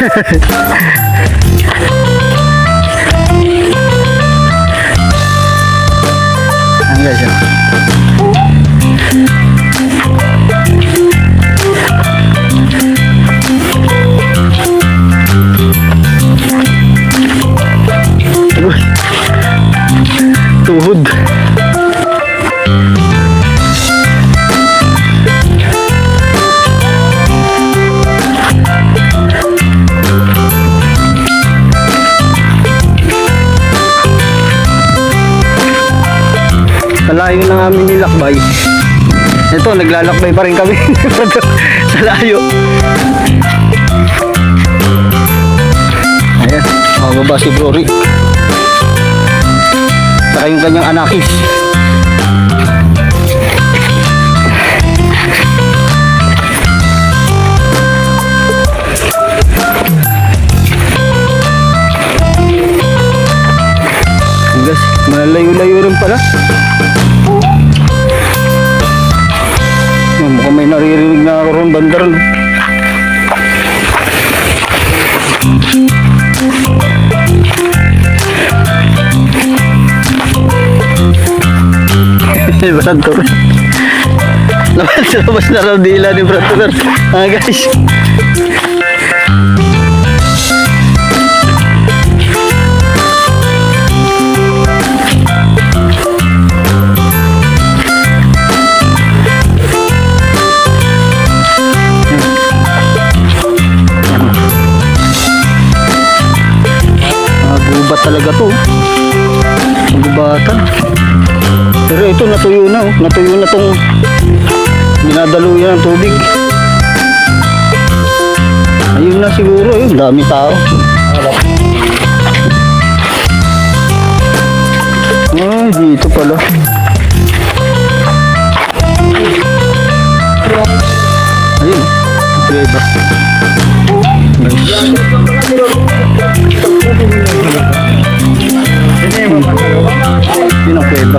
Ang guys yun. Tuhod. Malayo na namin nilakbay. Ito, naglalakbay pa rin kami. Sa layo. Ayan, mababa si Bro Rick. Saka yung kanyang anakis. Guys, malayo-layo rin pala. Mukhang may naririnig na ako ron, bandaran. Brad Tuber. Labas na raw dila ni Brad Tuber. Guys. Gubat talaga to. Gubatan. Pero ito natuyo na, oh. Natuyo na tong dinadaluyan ng tubig. Ayun na siguro, yun, dami tao. Ay, dito pala. Ayun, flavor. Nice. Yun ang kuweba.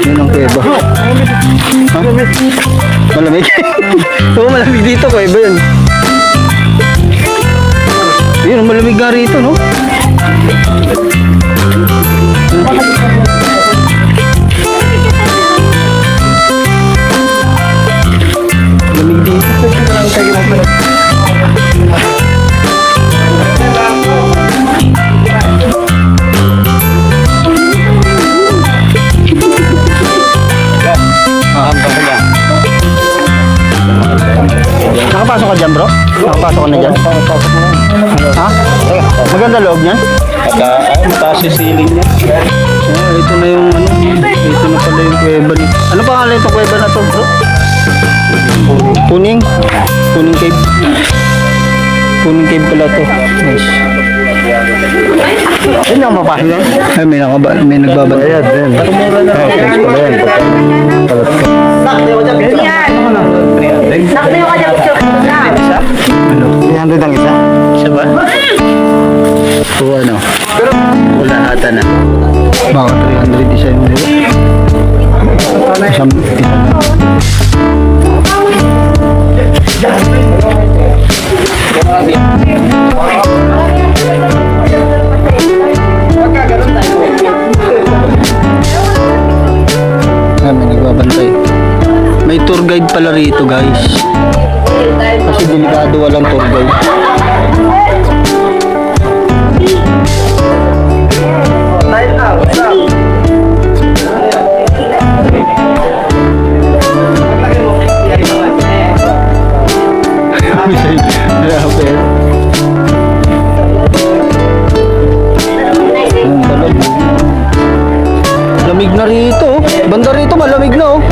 Yun ang kuweba. Ha? Malamig? Oo, malamig dito, kuweba yun. Yun, malamig nga rito, no? Malamig dito. Nakapasok ka dyan, bro? Nakapasok ka na dyan? Ha? Maganda loob niya? Mataas yung ceiling niya. Ito na yung ano. Ito na pala yung kuweba niya. Ano pangalan itong kuweba na to, bro? Puning? Puning cave? Puning cave pala to. Nice. Yun ang mapahal yan? Ay, may nagbabantay. Ayan, din. Thanks pala yan. Nakatayo ka dyan, picture ko na. Ano? 300 ang isa? Isa ba? O ano? Wala ata na. Baka 300 isa yung dito. Isang may nagbabantay. May tour guide pala rito, guys. Kasi delikado walang tour guide. Lamig na rito. Banda rito, malamig na, oh.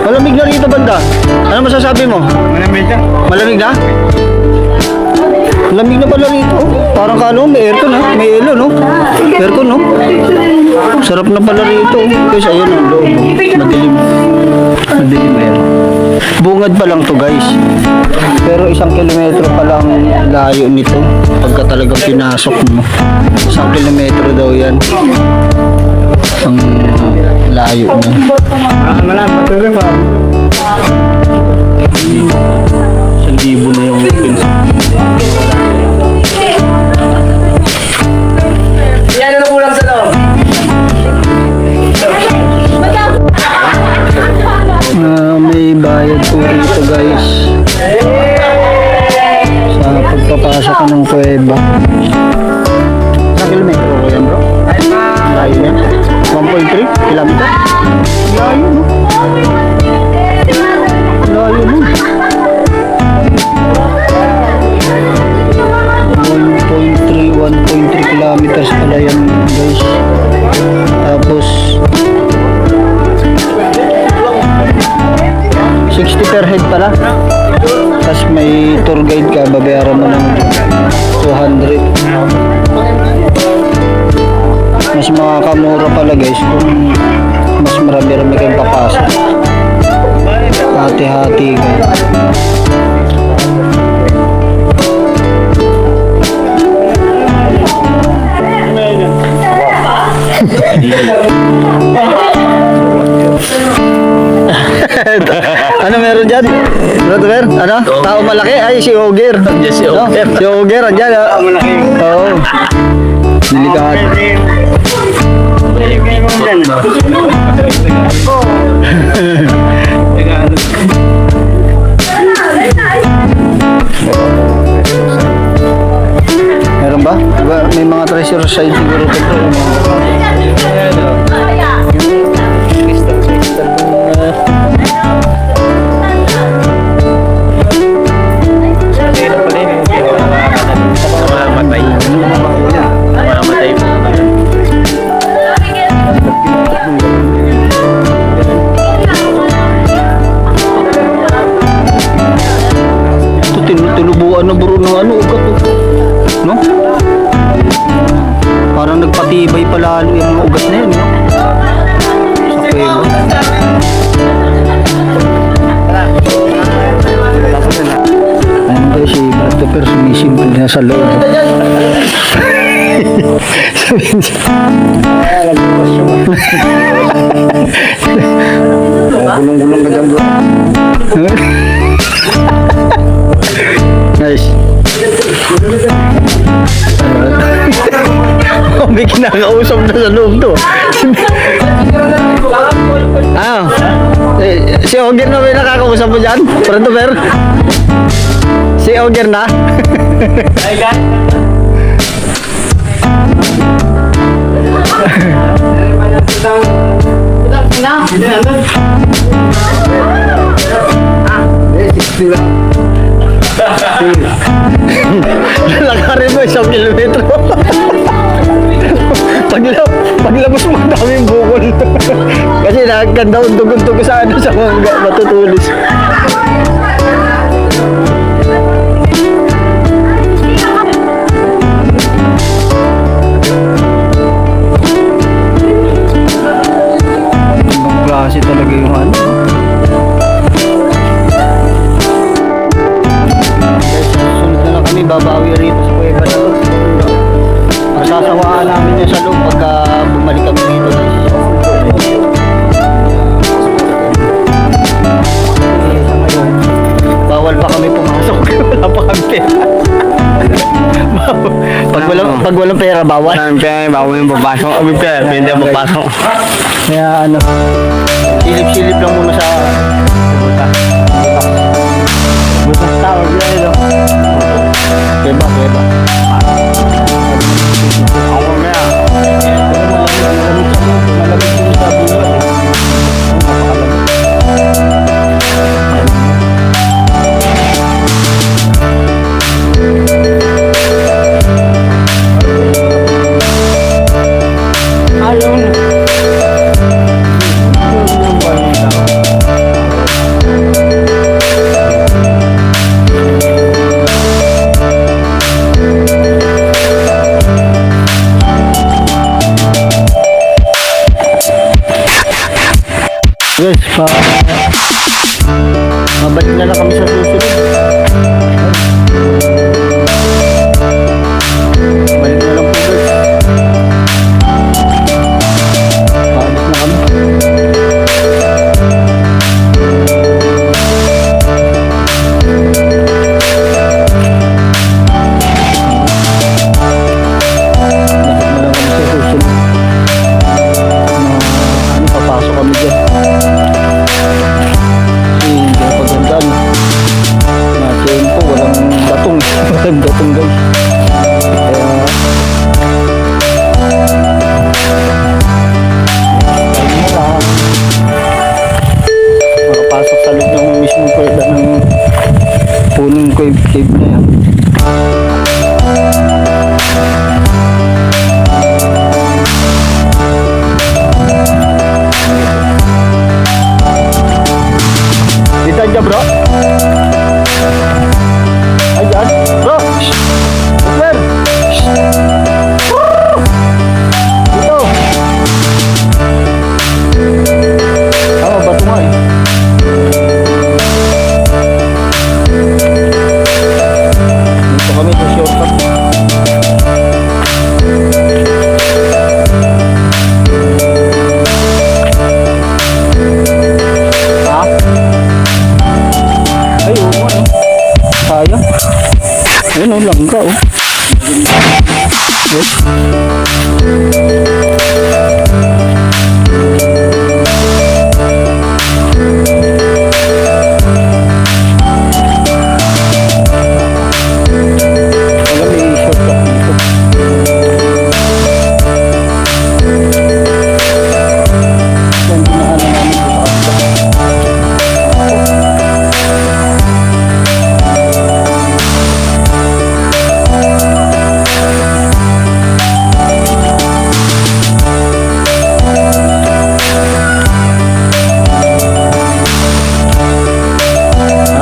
Malamig na rito, banda. Ano masasabi mo? Malamig na. Malamig na? Lamig na pala rito, oh. Parang kano, may aircon, ha? May elo, no? Aircon, no? Sarap na pala rito, oh. Guys, ayun ang loob, oh. Madilim. Madilim na yan. Bungad pa lang to, guys. Pero 1 kilometro pa lang layo nito. Pagka talagang pinasok mo. 1 kilometro daw yan. Ang layo na. Malam, patuloy pa. 1,000 na bayad po dito guys. Sa pagpapasok ka ng kuweba. Sa kilometro ko yan bro? Layo yan. 1.3 kilometer? Layo no? Layo no? 1.3 kilometers pala yan guys. Tapos 60 per head pala. Tapos may tour guide ka, babayaran mo ng 200. Mas makakamura pala guys kung mas marami-rami kayong papasok. Hati-hati guys. Ano meron dyan? Brother, ano? Tao malaki? Ay, si Oger. Si Oger. No? Si Oger, andyan. Tao malaki. Oo. Delikado. Meron ba? May mga treasure side siguro ito bro. Tinubuan na bro ng ano, ugat oh. No? Parang nagpatibay pa lalo yung mga ugat na yan, no? Sa kuweba. Ayun ba si Brad Pepper, sumisimple na sa loob. Sabihin siya. Gulong-gulong ka dyan bro. Nice. May kinakausap na sa loob to. Si Oger na may nakakausap mo dyan? Pronto, Fer? Si Oger na? Lalakarin mo 1 kilometro. Paglabas mo daming bukol. Kasi nakaganda ang dugon-dugo sa ano sa mga matutulis. Ibang klase talaga yung ano. Kami babawi rito sa kuweba na to. Masasawaan namin yan sa loob pagka bumalik kami rito guys. Bawal pa kami pumasok. Wala pa kami pera. Pag walang pera, bawal. Bawal yung papasok. Kami pera, hindi ang papasok. Kaya ano, silip-silip lang muna sa butas tawag yan ito. Kuweba. Ako kaya. Malamig yung sa buwan. Guys, mabalik na lang kami sa susunod. Balik na lang po guys. Paalis na kami. Papasok kami dyan. yung mismo pwede ng punong cave na yan. Dito dyan bro. Ayan. Bro. Super. Dito. Bato nga eh. Dito kami sa shortcut. Ha? Ay, oo ano. Kaya. Ayun o, langga o. Yes.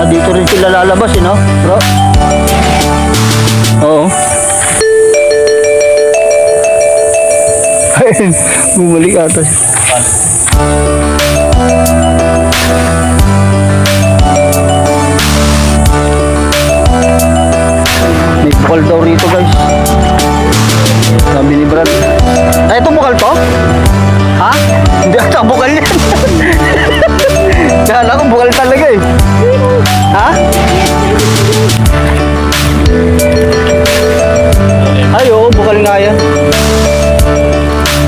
Dito rin sila lalabas eh, no? Bro? Oo. Ayun, bumalik ata siya. May bukal daw rito guys. Sabi ni Brad. Ay, ito bukal to? Ha? Hindi ata bukal yan. Kala ko bukal talaga eh. Ha? Ay, oo, bukal nga yan.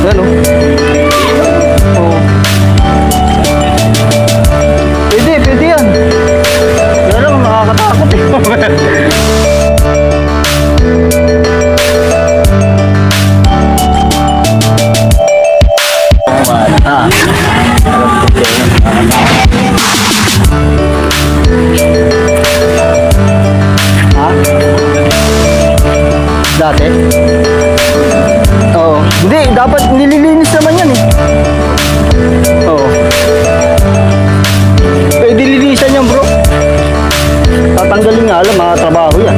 Yan, oh. Oo. Pwede yan. Yan lang, nakakatakot eh. Ah. Ha? Dati? Oo. Hindi, dapat nililinis naman yan eh. Oo. Pwede linisan yan bro. Tatanggalin nga alam, mga trabaho yan.